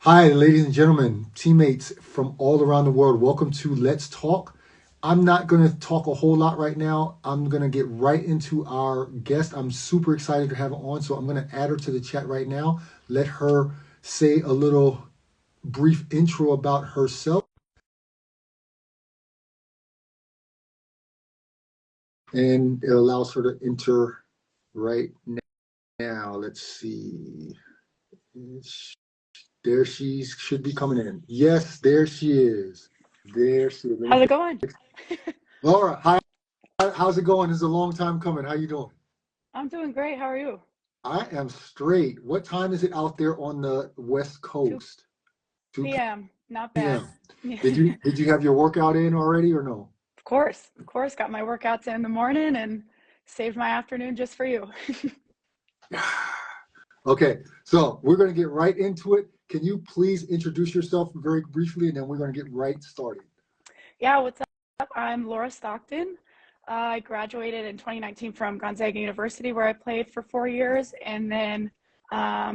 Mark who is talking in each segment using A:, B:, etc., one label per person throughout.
A: Hi, ladies and gentlemen, teammates from all around the world. Welcome to Let's Talk. I'm not going to talk a whole lot right now. I'm going to get right into our guest. I'm super excited to have her on, so I'm going to add her to the chat right now. Let her say a little brief intro about herself, and it allows her to enter right now. Let's see. There she should be coming in. Yes, there she is. There she is. Let me
B: How's it going?
A: Laura, hi. How's it going? This is a long time coming. How you doing?
B: I'm doing great. How are you?
A: I am straight. What time is it out there on the West
B: 2
A: Coast? 2
B: p.m. Not bad.
A: p.m. Did
B: Of
A: you did you have your workout in already or no?
B: course. Got my workouts in the morning and saved my afternoon just for you.
A: Okay, so we're going to get right into it. Can you please introduce yourself very briefly, and then we're going to get right started.
B: Yeah, what's up? I'm Laura Stockton. I graduated in 2019 from Gonzaga University, where I played for 4 years, and then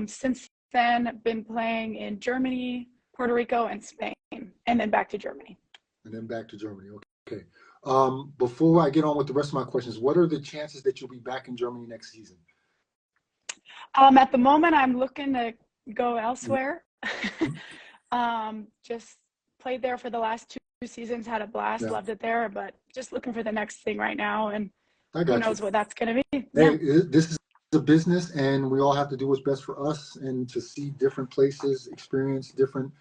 B: since then been playing in Germany, Puerto Rico, and Spain, and then back to Germany.
A: And then back to Germany. Okay. Before I get on with the rest of my questions, what are the chances that you'll be back in Germany next season?
B: At the moment, I'm looking to go elsewhere. Just played there for the last 2 seasons, had a blast,
A: Yeah,
B: loved it there, but just looking for the next thing right now, and
A: I
B: who
A: got you.
B: knows what that's going to be.
A: Hey,
B: Yeah.
A: this is a business, and we all have to do what's best for us, and to see different places, experience different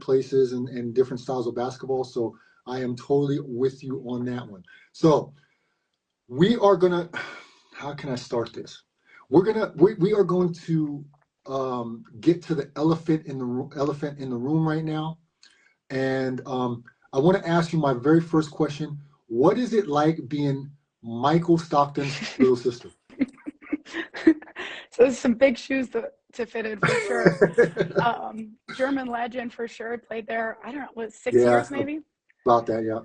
A: places, and different styles of basketball. So I am totally with you on that one. So we are gonna. How can I start this? We are going to get to the elephant in the room right now, and I want to ask you my very first question. What is it like being Michael Stockton's little sister?
B: So there's some big shoes to fit in for sure. German legend for sure. Played there, I don't know, was 6 years
A: Yeah,
B: maybe?
A: about that, yeah.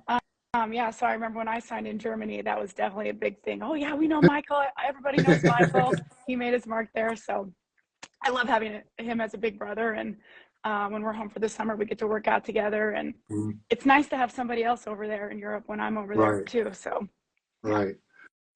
B: Yeah, so I remember when I signed in Germany, that was definitely a big thing. Oh yeah, we know Michael. Everybody knows Michael. He made his mark there. So I love having him as a big brother. And when we're home for the summer, we get to work out together. And
A: Mhm.
B: it's nice to have somebody else over there in Europe when I'm over there
A: Right,
B: too. So yeah.
A: right.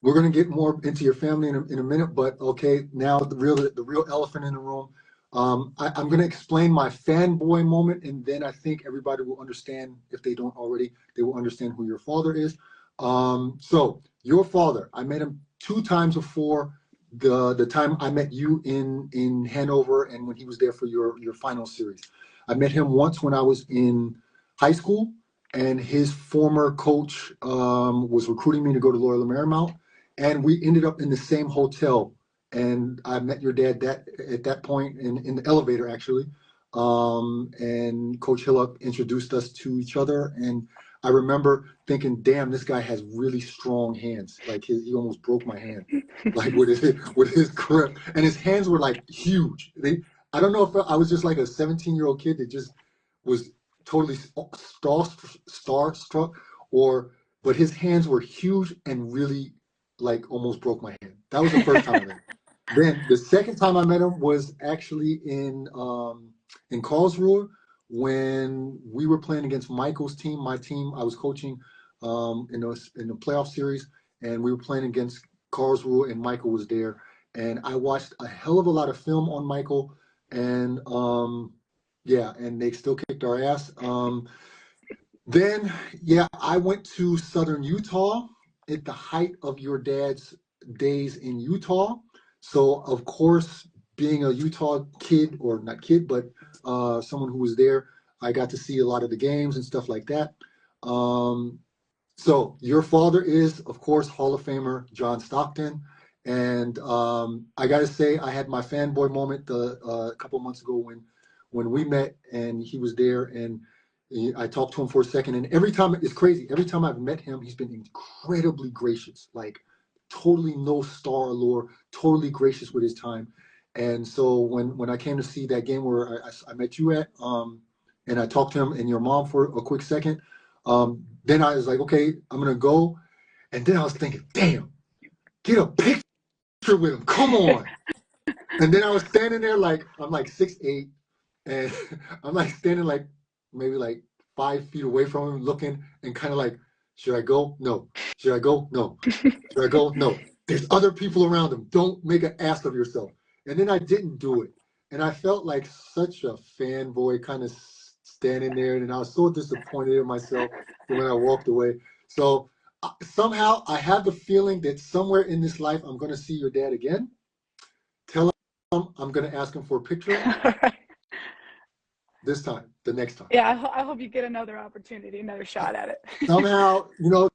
A: We're going to get more into your family in a minute, but okay, now the real elephant in the room. I'm going to explain my fanboy moment, and then I think everybody will understand, if they don't already, they will understand who your father is. So your father, I met him 2 times before. The time I met you in Hanover, and when he was there for your final series. I met him once when I was in high school, and his former coach was recruiting me to go to Loyola Marymount, and we ended up in the same hotel. And I met your dad at that point in the elevator, actually. And Coach Hillup introduced us to each other, and I remember thinking, "Damn, this guy has really strong hands. Like he almost broke my hand, like with his grip, and his hands were like huge. I don't know if I was just like a 17-year-old kid that just was totally starstruck, or but his hands were huge and really like almost broke my hand. That was the first time I met him. Then the second time I met him was actually in Karlsruhe, when we were playing against Michael's team. My team, I was coaching in the playoff series, and we were playing against Karlsruhe, and Michael was there. And I watched a hell of a lot of film on Michael, and yeah, and they still kicked our ass. Then, yeah, I went to Southern Utah at the height of your dad's days in Utah. So, of course, being a Utah kid, or not kid, but someone who was there, I got to see a lot of the games and stuff like that. Um, so, your father is, of course, Hall of Famer John Stockton. And I got to say, I had my fanboy moment a couple months ago when we met, and he was there, and I talked to him for a second, and every time it's crazy. Every time I've met him, he's been incredibly gracious, like totally no star allure, totally gracious with his time. And so when I came to see that game where I met you at, and I talked to him and your mom for a quick second, then I was like, okay, I'm gonna go. And then I was thinking, damn, get a picture with him, come on. And then I was standing there like I'm like 6'8", And I'm like standing like maybe like 5 feet away from him, looking and kind of like, should I go? No. Should I go? No. Should I go? No. There's other people around him. Don't make an ass of yourself. And then I didn't do it. And I felt like such a fanboy kind of standing there. And I was so disappointed in myself when I walked away. So somehow I have the feeling that somewhere in this life, I'm going to see your dad again. Tell him I'm going to ask him for a picture. This time, the next time.
B: Yeah, I hope you get another opportunity, another shot at it.
A: Somehow,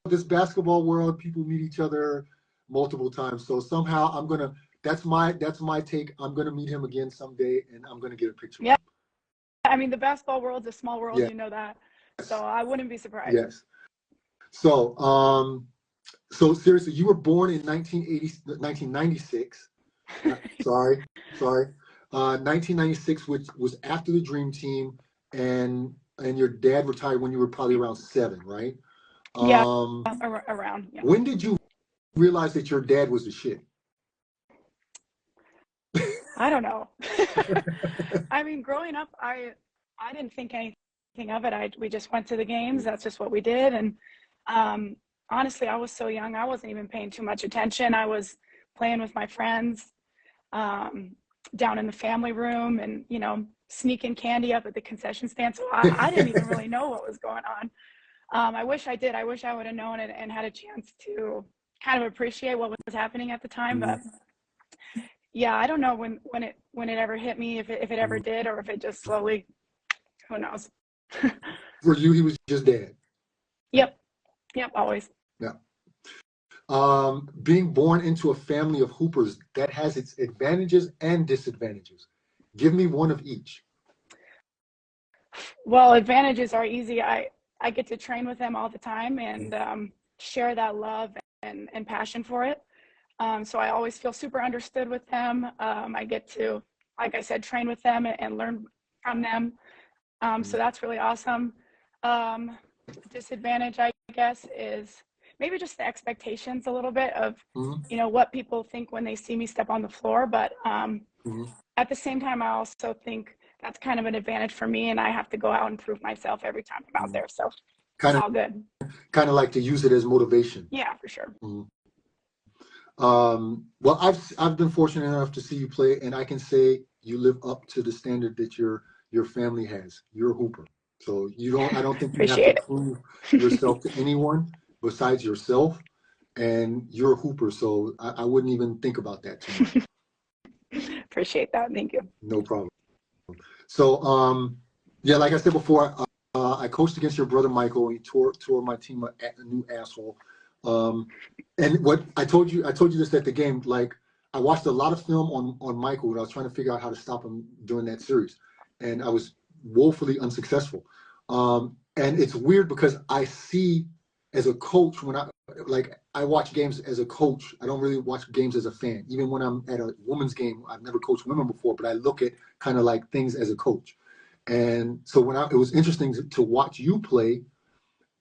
A: this basketball world, people meet each other multiple times. So somehow that's my take. I'm gonna meet him again someday, and I'm gonna get a picture
B: Yeah.
A: with him.
B: I mean, the basketball world's a small world,
A: Yes.
B: you know that. So I wouldn't be surprised.
A: Yes. So, so seriously, you were born in 1996. Sorry. 1996, which was after the Dream Team, and your dad retired when you were probably around 7, right?
B: Yeah, around. Yeah.
A: When did you realize that your dad was the shit?
B: I don't know. I mean, growing up, I didn't think anything of it. We just went to the games. That's just what we did. And honestly, I was so young, I wasn't even paying too much attention. I was playing with my friends down in the family room and, sneaking candy up at the concession stand. So I didn't even really know what was going on. I wish I did. I wish I would have known it and had a chance to kind of appreciate what was happening at the time. But yeah, I don't know when it ever hit me, if it ever did, or if it just slowly, who knows.
A: For you, he was just dad.
B: Yep, always.
A: Yeah. Being born into a family of hoopers, that has its advantages and disadvantages. Give me one of each.
B: Well, advantages are easy. I get to train with them all the time and share that love and passion for it. So I always feel super understood with them. I get to, like I said, train with them and learn from them. So that's really awesome. Disadvantage, I guess, is maybe just the expectations a little bit of, what people think when they see me step on the floor. But at the same time, I also think that's kind of an advantage for me, and I have to go out and prove myself every time I'm out there. So it's all good.
A: Kind of like to use it as motivation.
B: Yeah, for sure.
A: Well, I've been fortunate enough to see you play, and I can say you live up to the standard that your family has. You're a hooper, so I don't think you have to prove yourself to anyone besides yourself, and you're a hooper. So I wouldn't even think about that too much.
B: Appreciate that. Thank you.
A: No problem. So, yeah, like I said before, I coached against your brother Michael, and he tore my team a new asshole. And what I told you this at the game. Like, I watched a lot of film on Michael, and I was trying to figure out how to stop him during that series, and I was woefully unsuccessful. And it's weird because I see as a coach when I watch games as a coach. I don't really watch games as a fan. Even when I'm at a women's game, I've never coached women before, but I look at kind of like things as a coach. And so it was interesting to watch you play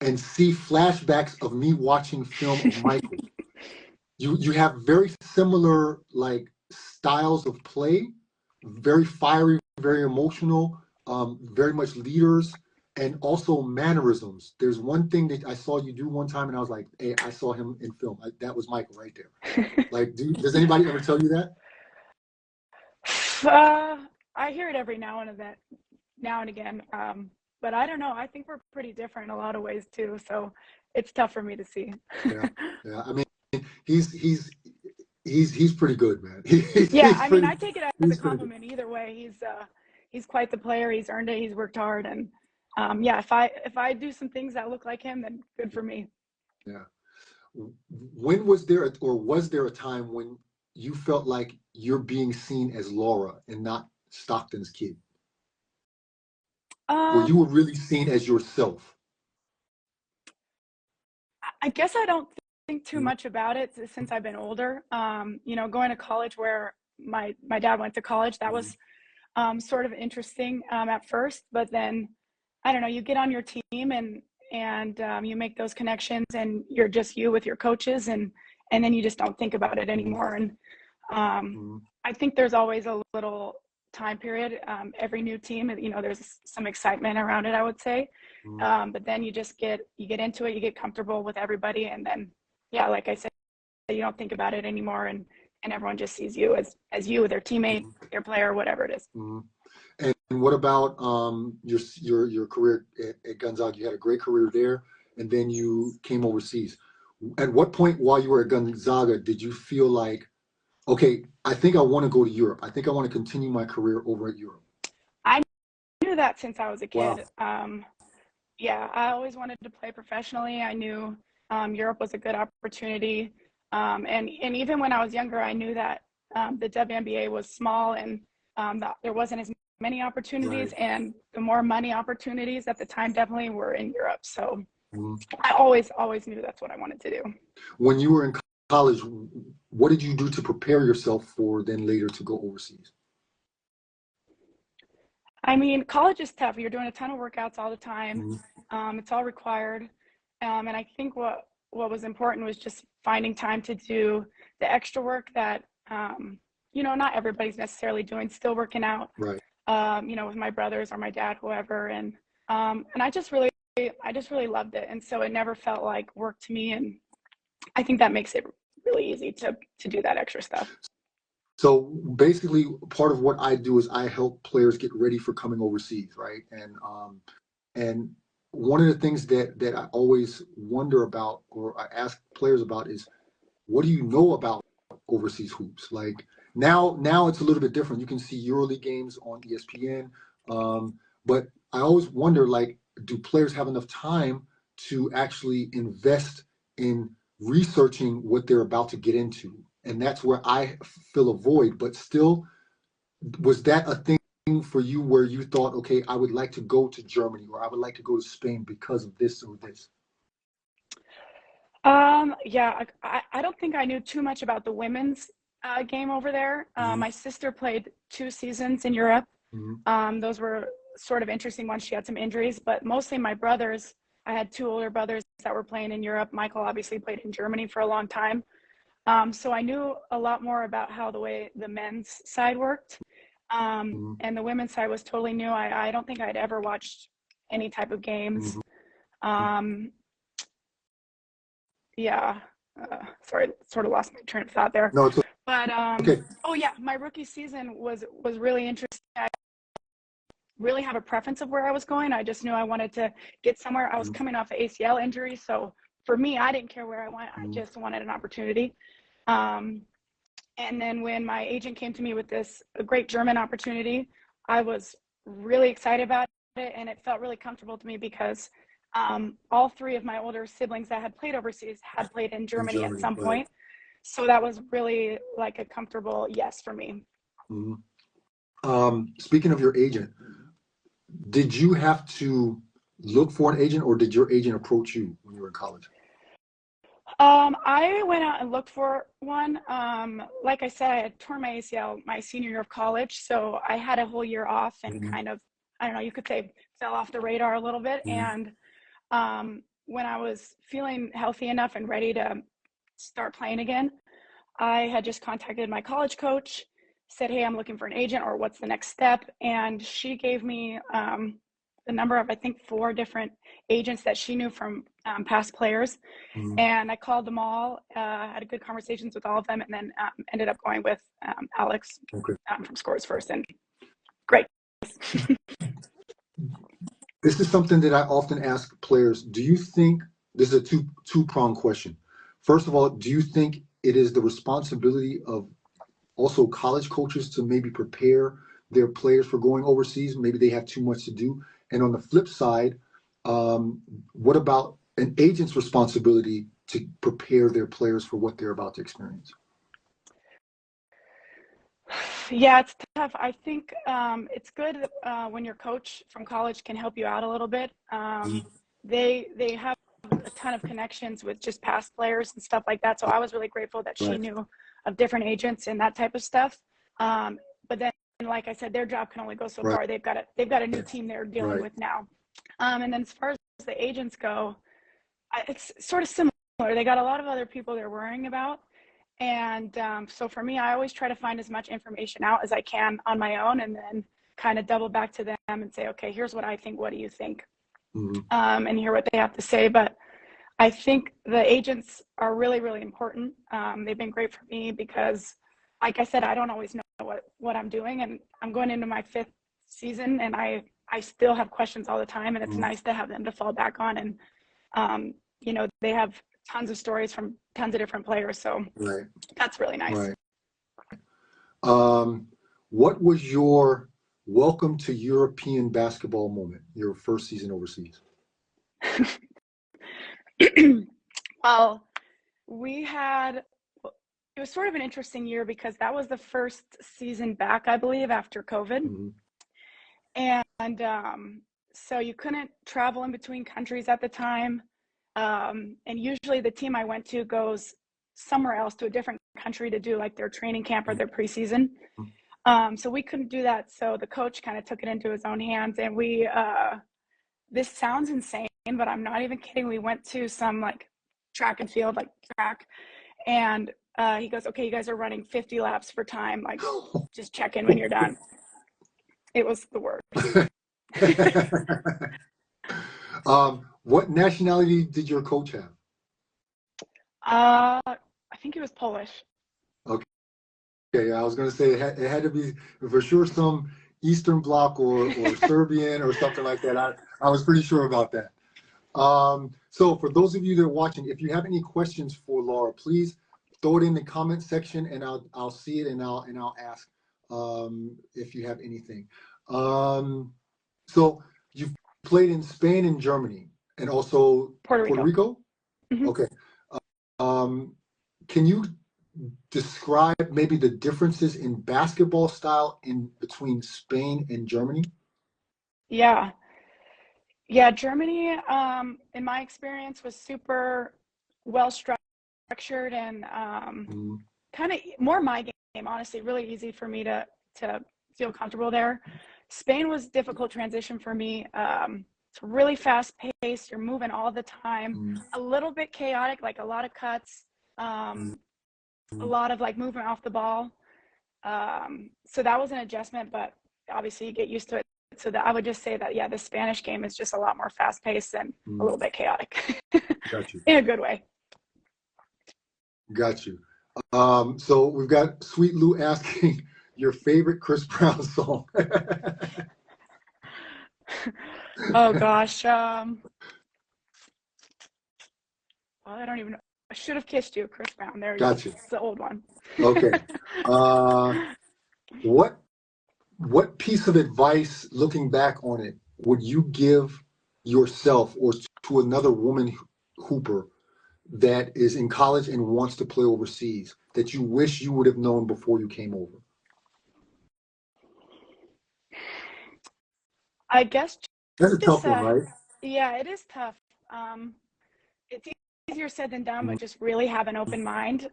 A: and see flashbacks of me watching film of Michael. You have very similar like styles of play, very fiery, very emotional, very much leaders, and also mannerisms. There's one thing that I saw you do one time, and I was like, "Hey, I saw him in film. That was Michael right there." Like, does anybody ever tell you that?
B: I hear it every now and again. But I don't know. I think we're pretty different in a lot of ways too. So it's tough for me to see.
A: Yeah. I mean, he's pretty good, man.
B: I take it as a compliment either way. He's quite the player. He's earned it. He's worked hard, and if I do some things that look like him, then good for me.
A: Yeah. When was there a time when you felt like you're being seen as Laura and not Stockton's kid? Where you were really seen as yourself?
B: I guess I don't think too much about it since I've been older. Going to college where my dad went to college, that was sort of interesting at first, but then I don't know, you get on your team and you make those connections and you're just you with your coaches and then you just don't think about it anymore. And I think there's always a little time period. Every new team, you know, there's some excitement around it, I would say. But then you get into it, you get comfortable with everybody, and then, yeah, like I said, you don't think about it anymore, and everyone just sees you as you, their teammate, their player, whatever it is.
A: And what about your career at Gonzaga? You had a great career there, and then you came overseas. At what point while you were at Gonzaga did you feel like, okay, I think I want to go to Europe. I think I want to continue my career over at Europe?
B: I knew that since I was a kid.
A: Wow.
B: Yeah, I always wanted to play professionally. I knew Europe was a good opportunity. And even when I was younger, I knew that the WNBA was small, and that there wasn't as many opportunities,
A: Right.
B: and the more money opportunities at the time definitely were in Europe. So
A: Mhm.
B: I always knew that's what I wanted to do.
A: When you were in college, what did you do to prepare yourself for then later to go overseas?
B: I mean, college is tough. You're doing a ton of workouts all the time.
A: Mhm.
B: It's all required. And I think what was important was just finding time to do the extra work that, you know, not everybody's necessarily doing, still working out,
A: Right.
B: you know, with my brothers or my dad, whoever. And I just really loved it. And so it never felt like work to me. And I think that makes it really easy to do that extra stuff.
A: So basically, part of what I do is I help players get ready for coming overseas, right? And one of the things that I always wonder about, or I ask players about, is what do you know about overseas hoops? Like now it's a little bit different. You can see EuroLeague games on ESPN, but I always wonder, like, do players have enough time to actually invest in researching what they're about to get into? And that's where I feel a void. But still, was that a thing for you where you thought, okay, I would like to go to Germany or I would like to go to Spain because of this or this?
B: Yeah, I don't think I knew too much about the women's game over there.
A: Mm-hmm.
B: My sister played 2 seasons in Europe.
A: Mm-hmm.
B: Those were sort of interesting ones. She had some injuries, but mostly my brothers. I had 2 older brothers that were playing in Europe. Michael obviously played in Germany for a long time. So I knew a lot more about how the way the men's side worked. And the women's side was totally new. I don't think I'd ever watched any type of games. Um, yeah, sorry, sort of lost my train of thought there.
A: No, it's
B: But
A: okay.
B: oh yeah, my rookie season was really interesting. I really have a preference of where I was going. I just knew I wanted to get somewhere. I was coming off an ACL injury, so for me, I didn't care where I went. I just wanted an opportunity. And then when my agent came to me with this a great German opportunity, I was really excited about it, and it felt really comfortable to me because all 3 of my older siblings that had played overseas had played in
A: In
B: Germany at
A: Germany,
B: some
A: right.
B: point. So that was really like a comfortable yes for me.
A: Speaking of your agent, did you have to look for an agent or did your agent approach you when you were in college?
B: I went out and looked for one. Like I said, I had torn my ACL my senior year of college, so I had a whole year off and
A: Mm-hmm.
B: kind of, I don't know, you could say fell off the radar a little bit.
A: Mm-hmm.
B: And when I was feeling healthy enough and ready to start playing again, I had just contacted my college coach, said, hey, I'm looking for an agent, or what's the next step? And she gave me the number of, I think, 4 different agents that she knew from past players.
A: Mm-hmm.
B: And I called them all, had good conversations with all of them, and then ended up going with Alex
A: Okay.
B: from Scores First. And great.
A: This is something that I often ask players. Do you think this is a two-pronged question? First of all, do you think it is the responsibility of also college coaches to maybe prepare their players for going overseas? Maybe they have too much to do. And on the flip side, what about an agent's responsibility to prepare their players for what they're about to experience?
B: Yeah, it's tough. I think it's good when your coach from college can help you out a little bit. They have a ton of connections with just past players and stuff like that. So I was really grateful that she
A: Right.
B: knew of different agents and that type of stuff. But then, like I said, their job can only go so
A: Right.
B: far. They've got a new team they're dealing
A: Right.
B: with now. And then as far as the agents go, it's sort of similar. They got a lot of other people they're worrying about. And so for me, I always try to find as much information out as I can on my own, and then kind of double back to them and say, okay, here's what I think. What do you think?
A: Mm-hmm.
B: And hear what they have to say. But I think the agents are really, really important. They've been great for me because, like I said, I don't always know what I'm doing, and I'm going into my 5th season, and I still have questions all the time, and it's
A: Mm-hmm.
B: nice to have them to fall back on. And you know, they have tons of stories from tons of different players, so
A: Right.
B: that's really nice.
A: Right. Um, what was your welcome to European basketball moment? Your first season overseas.
B: Well, we had it was sort of an interesting year because that was the first season back, I believe, after COVID.
A: Mm-hmm.
B: And so you couldn't travel in between countries at the time. And usually the team I went to goes somewhere else to a different country to do like their training camp or their preseason. So we couldn't do that. So the coach kind of took it into his own hands, and this sounds insane, but I'm not even kidding. We went to some like track and field, like track, and he goes, okay, you guys are running 50 laps for time. Like, just check in when you're done. It was the worst.
A: What nationality did your coach have?
B: I think he was Polish.
A: Okay, I was going to say it had to be for sure some Eastern Bloc or Serbian or something like that. I was pretty sure about that. So for those of you that are watching, if you have any questions for Laura, please throw it in the comment section, and I'll see it, and I'll ask if you have anything. So you've played in Spain and Germany, and also
B: Puerto
A: Rico?
B: Mm-hmm.
A: Okay. Can you describe maybe the differences in basketball style in between Spain and Germany?
B: Yeah, Germany, in my experience, was super well structured and kind of more my game, honestly, really easy for me to feel comfortable there. Spain was difficult transition for me. It's really fast paced. You're moving all the time, a little bit chaotic, like a lot of cuts, a lot of like movement off the ball. So that was an adjustment, but obviously you get used to it. So that I would just say that, yeah, the Spanish game is just a lot more fast paced and a little bit chaotic.
A: Got you.
B: In a good way.
A: Got you. So we've got Sweet Lou asking your favorite Chris Brown song.
B: Oh gosh. Well, I don't even know. I should have kissed you, Chris Brown. There you go.
A: You.
B: It's the old one.
A: Okay. What piece of advice, looking back on it, would you give yourself or to another woman hooper that is in college and wants to play overseas that you wish you would have known before you came over?
B: I guess
A: That's a
B: just
A: tough one, right?
B: yeah, it is tough. It's easier said than done, but just really have an open mind.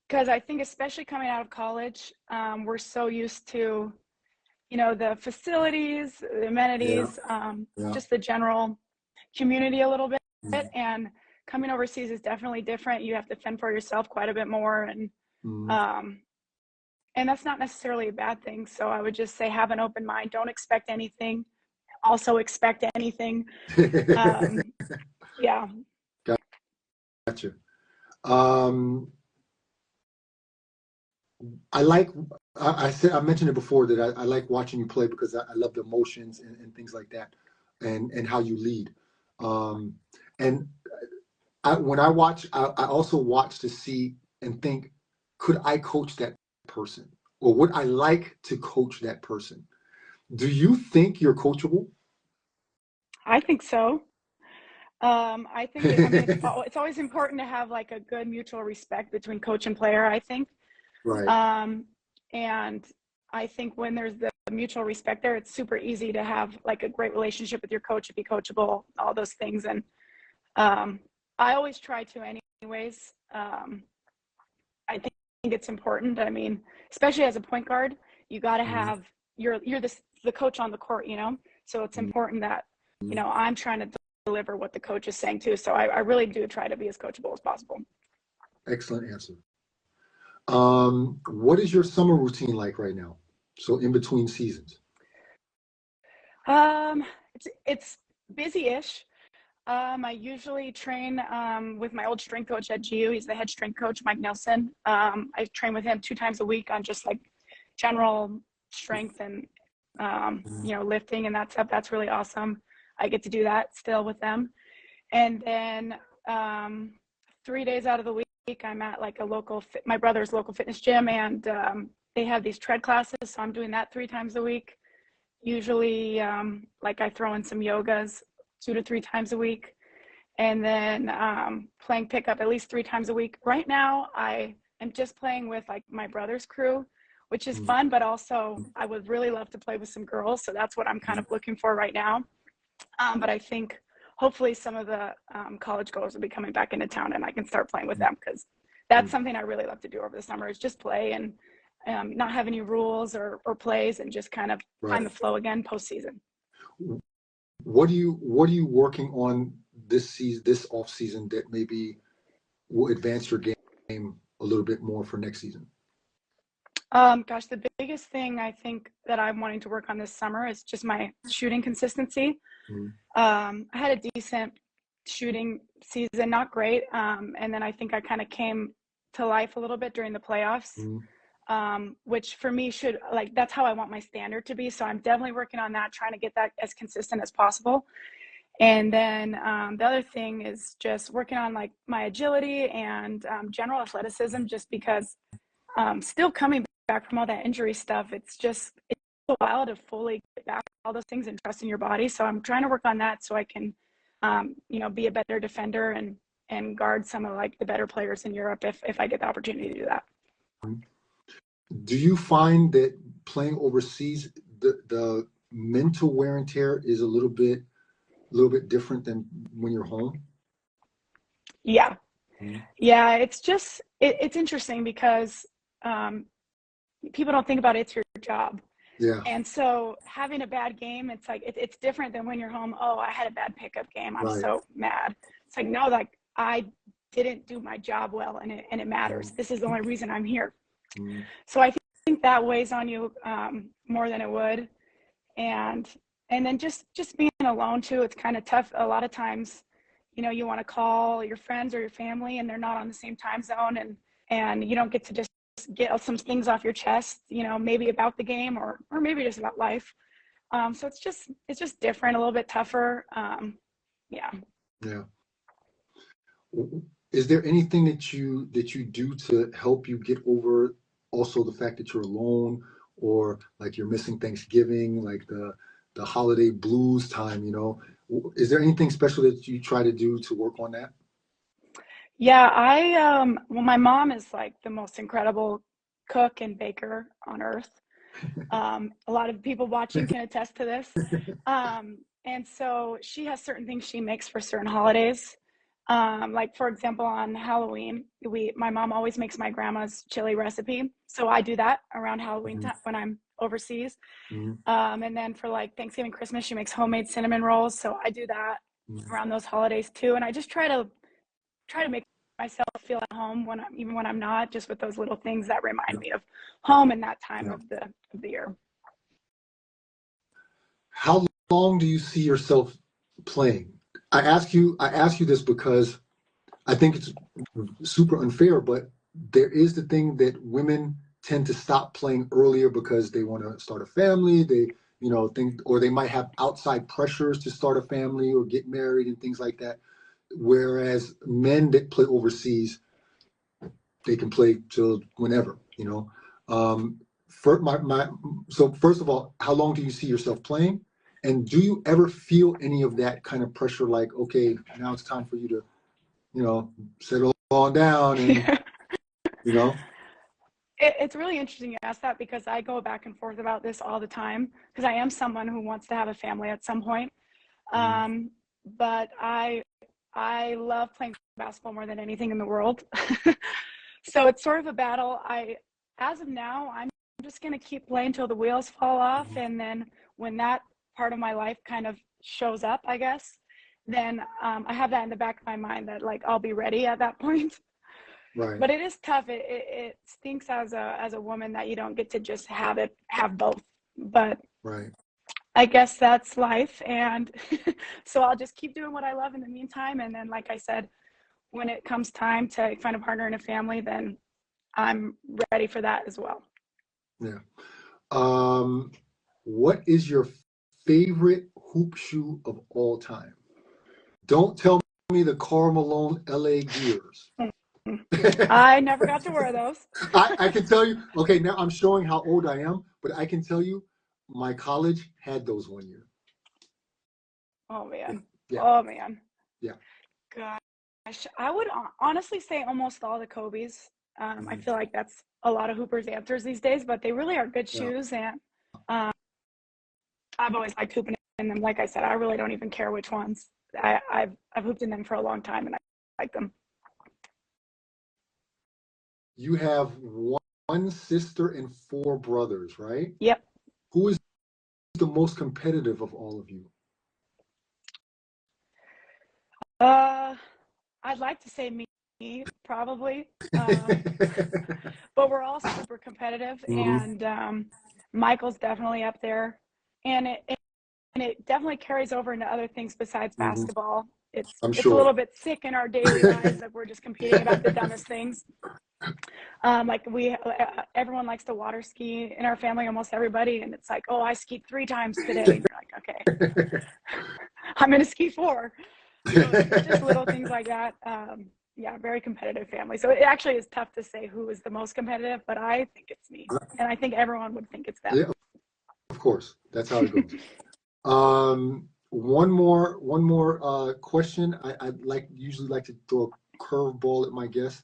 B: Because I think especially coming out of college, we're so used to, you know, the facilities, the amenities, just the general community a little bit. And coming overseas is definitely different. You have to fend for yourself quite a bit more, and that's not necessarily a bad thing. So I would just say have an open mind. Don't expect anything. Also expect anything. Yeah.
A: Gotcha. I mentioned it before that I like watching you play because I love the emotions and things like that, and how you lead. And when I watch, I also watch to see and think, could I coach that person, or would I like to coach that person? Do you think you're coachable?
B: I think so. I think I mean, it's always important to have like a good mutual respect between coach and player, I think.
A: Right.
B: And I think when there's the mutual respect there, it's super easy to have like a great relationship with your coach, to be coachable, all those things. And I always try to anyways. I think it's important. I mean, especially as a point guard, you got to have you're the coach on the court, you know. So it's important that, you know, I'm trying to deliver what the coach is saying too. So I really do try to be as coachable as possible.
A: Excellent answer. What is your summer routine like right now? So in between seasons.
B: Um, it's busy-ish. I usually train with my old strength coach at GU. He's the head strength coach, Mike Nelson. I train with him 2 times a week on just like general strength and
A: Mhm.
B: you know, lifting and that stuff. That's really awesome. I get to do that still with them. And then 3 days out of the week, I'm at like a my brother's local fitness gym, and they have these tread classes. So I'm doing that 3 times a week. Usually, like I throw in some yogas 2 to 3 times a week, and then playing pickup at least 3 times a week. Right now, I am just playing with like my brother's crew, which is fun, but also I would really love to play with some girls. So that's what I'm kind of looking for right now. But I think hopefully some of the college goers will be coming back into town, and I can start playing with them, because that's something I really love to do over the summer, is just play and not have any rules or plays, and just kind of find
A: Right.
B: the flow again postseason.
A: What are you working on this season, this off season, that maybe will advance your game a little bit more for next season?
B: Gosh, the biggest thing I think that I'm wanting to work on this summer is just my shooting consistency.
A: Mhm.
B: I had a decent shooting season, not great. And then I think I kind of came to life a little bit during the playoffs,
A: Mhm.
B: which for me should, like, that's how I want my standard to be. So I'm definitely working on that, trying to get that as consistent as possible. And then the other thing is just working on like my agility and general athleticism, just because still coming back from all that injury stuff, it's a while to fully get back all those things and trust in your body. So I'm trying to work on that so I can, you know, be a better defender and guard some of like the better players in Europe if I get the opportunity to do that.
A: Do you find that playing overseas, the mental wear and tear is a little bit different than when you're home?
B: Yeah,
A: Mhm.
B: yeah. It's interesting because um, people don't think about it. It's your job.
A: Yeah,
B: And so having a bad game, it's like it's different than when you're home. Oh, I had a bad pickup game. I'm
A: right.
B: so mad. It's like, no, like I didn't do my job well, and it matters.
A: Mhm.
B: This is the only reason I'm here.
A: Mhm.
B: So I think that weighs on you more than it would. And then just being alone too, it's kind of tough. A lot of times, you know, you want to call your friends or your family, and they're not on the same time zone, and you don't get to just get some things off your chest, you know, maybe about the game or maybe just about life. So it's just different, a little bit tougher. Yeah.
A: Yeah. Is there anything that you do to help you get over also the fact that you're alone, or like you're missing Thanksgiving, like the holiday blues time, you know? Is there anything special that you try to do to work on that?
B: Yeah, well, my mom is like the most incredible cook and baker on earth. A lot of people watching can attest to this. And so she has certain things she makes for certain holidays. Like for example, on Halloween, my mom always makes my grandma's chili recipe. So I do that around Halloween
A: Mhm.
B: time when I'm overseas.
A: Mhm.
B: And then for like Thanksgiving, Christmas, she makes homemade cinnamon rolls. So I do that
A: Mhm.
B: around those holidays too. And I just try to make myself feel at home even when I'm not, just with those little things that remind
A: Yeah.
B: me of home and that time
A: Yeah.
B: of the year.
A: How long do you see yourself playing? I ask you this because I think it's super unfair, but there is the thing that women tend to stop playing earlier because they want to start a family. They, think, or they might have outside pressures to start a family or get married and things like that. Whereas men that play overseas, they can play till whenever. For so first of all, how long do you see yourself playing? And do you ever feel any of that kind of pressure, like, okay, now it's time for you to, settle on down and, you know?
B: It's really interesting you ask that, because I go back and forth about this all the time, because I am someone who wants to have a family at some point.
A: Mm,
B: Um, but I love playing basketball more than anything in the world. So it's sort of a battle. As of now, I'm just going to keep playing until the wheels fall off.
A: mm,
B: And then when that part of my life kind of shows up, I guess, then I have that in the back of my mind that like I'll be ready at that point.
A: Right.
B: But it is tough. It stinks as a woman that you don't get to just have both. But
A: Right.
B: I guess that's life, and so I'll just keep doing what I love in the meantime. And then, like I said, when it comes time to find a partner and a family, then I'm ready for that as well.
A: Yeah. What is your favorite hoop shoe of all time? Don't tell me the Karl Malone LA Gears.
B: I never got to wear those.
A: I can tell you, okay, now I'm showing how old I am, but I can tell you my college had those one year.
B: Oh man.
A: Yeah.
B: Oh man.
A: Yeah.
B: Gosh, I would honestly say almost all the Kobe's. I feel like that's a lot of Hoopers' answers these days, but they really are good
A: Yeah.
B: shoes, and I've always liked hooping in them. Like I said, I really don't even care which ones. I've hooped in them for a long time, and I like them.
A: You have one sister and four brothers, right?
B: Yep.
A: Who is the most competitive of all of you?
B: I'd like to say me probably, but we're all super competitive,
A: Mhm.
B: and Michael's definitely up there, and it definitely carries over into other things besides
A: Mhm.
B: basketball.
A: I'm
B: It's a
A: sure.
B: little bit sick in our daily lives that we're just competing about the dumbest things. Like everyone likes to water ski in our family, almost everybody, and it's like, oh, I skied 3 times today, and you're like, okay, I'm gonna ski 4. So just little things like that. Yeah, very competitive family. So it actually is tough to say who is the most competitive, but I think it's me, and I think everyone would think it's them.
A: Yeah, of course. That's how it goes. One more question. I'd usually like to throw a curveball at my guests.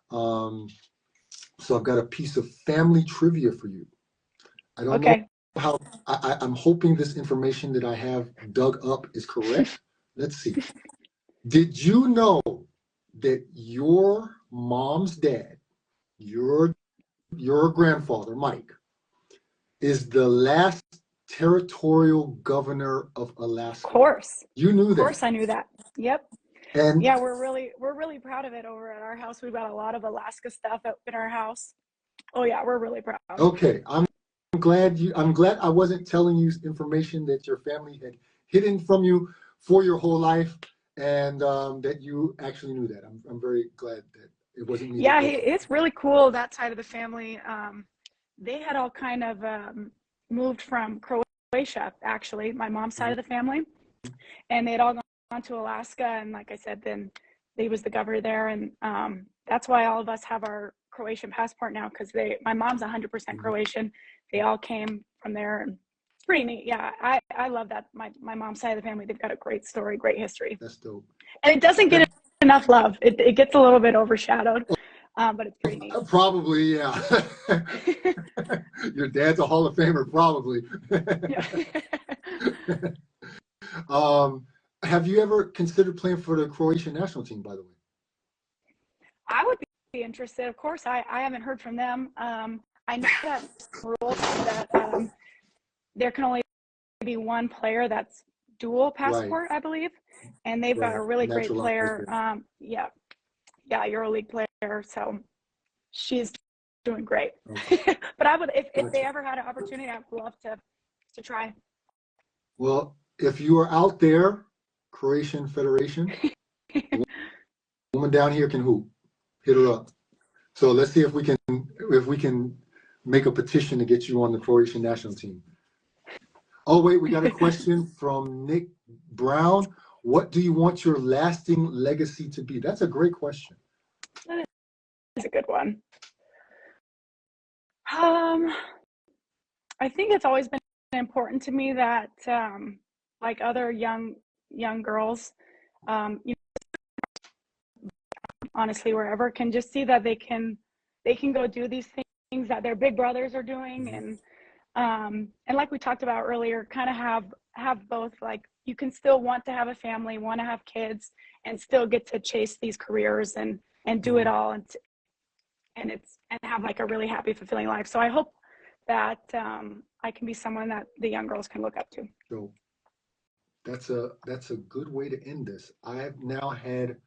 A: Um, so I've got a piece of family trivia for you. I don't know
B: Okay.
A: how I'm hoping this information that I have dug up is correct. Let's see. Did you know that your mom's dad, your grandfather, Mike, is the last territorial governor of Alaska? You knew
B: Of
A: that.
B: course, I knew that. Yep.
A: And
B: Yeah, we're really proud of it over at our house. We've got a lot of Alaska stuff up in our house. Oh yeah, we're really proud.
A: okay, I'm glad I wasn't telling you information that your family had hidden from you for your whole life, and that you actually knew that. I'm very glad that it wasn't me that
B: Yeah,
A: did
B: it's really cool that side of the family. They had all kind of moved from Croatia, actually, my mom's side
A: that.
B: of the family, and they'd all gone to Alaska. And like I said, then they was the governor there, and that's why all of us have our Croatian passport now, because my mom's 100%
A: Mhm.
B: Croatian. They all came from there, and it's pretty neat. Yeah, I love that. My mom's side of the family, they've got a great story, great history,
A: That's dope.
B: and it doesn't
A: That,
B: get enough love. It gets a little bit overshadowed, but it's pretty neat.
A: probably, yeah. Your dad's a Hall of Famer, probably.
B: Yeah.
A: um, have you ever considered playing for the Croatian national team, by the way?
B: I would be interested. Of course, I haven't heard from them. I know that rules that there can only be one player that's dual
A: Right,
B: passport, I believe, and they've got
A: right.
B: a really great
A: Naturalized
B: player.
A: there.
B: Yeah, EuroLeague player. So she's doing great.
A: Okay.
B: But I would, if they
A: Gotcha.
B: ever had an opportunity, I'd love to try.
A: Well, if you are out there, Croatian Federation, woman down here can hoop. Hit her up. So let's see if we can make a petition to get you on the Croatian national team. Oh wait, we got a question from Nick Brown. What do you want your lasting legacy to be? That's a great question.
B: That is a good one. Um, I think it's always been important to me that, like other young girls, you know, honestly, wherever can just see that they can go do these things that their big brothers are doing, and like we talked about earlier, kind of have both. Like you can still want to have a family, want to have kids, and still get to chase these careers and do it all, and have like a really happy, fulfilling life. So I hope that I can be someone that the young girls can look up to.
A: So that's a good way to end this. I have now had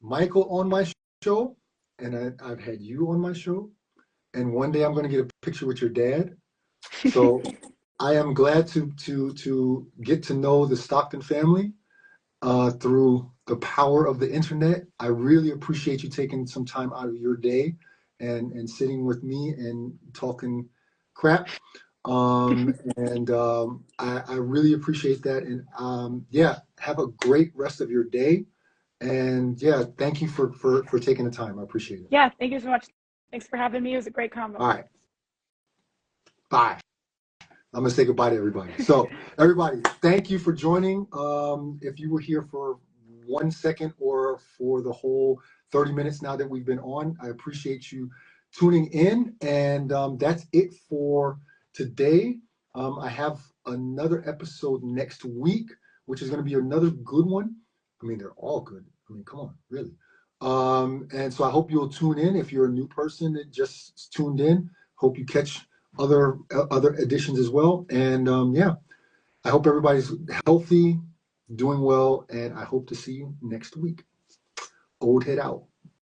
A: Michael on my show. and I've had you on my show, and one day I'm going to get a picture with your dad. So I am glad to get to know the Stockton family through the power of the internet. I really appreciate you taking some time out of your day and sitting with me and talking crap. I really appreciate that. And yeah, have a great rest of your day. And yeah, thank you for taking the time. I appreciate it.
B: Yeah, thank you so much. Thanks for having me. It was a great
A: All
B: combo.
A: right. Bye. I'm gonna say goodbye to everybody. So everybody, thank you for joining. If you were here for 1 second or for the whole 30 minutes now that we've been on, I appreciate you tuning in. And that's it for today. I have another episode next week, which is going to be another good one. I mean, they're all good. I mean, come on, really. And so I hope you'll tune in. If you're a new person that just tuned in, hope you catch other editions as well. And yeah, I hope everybody's healthy, doing well, and I hope to see you next week. Old head out.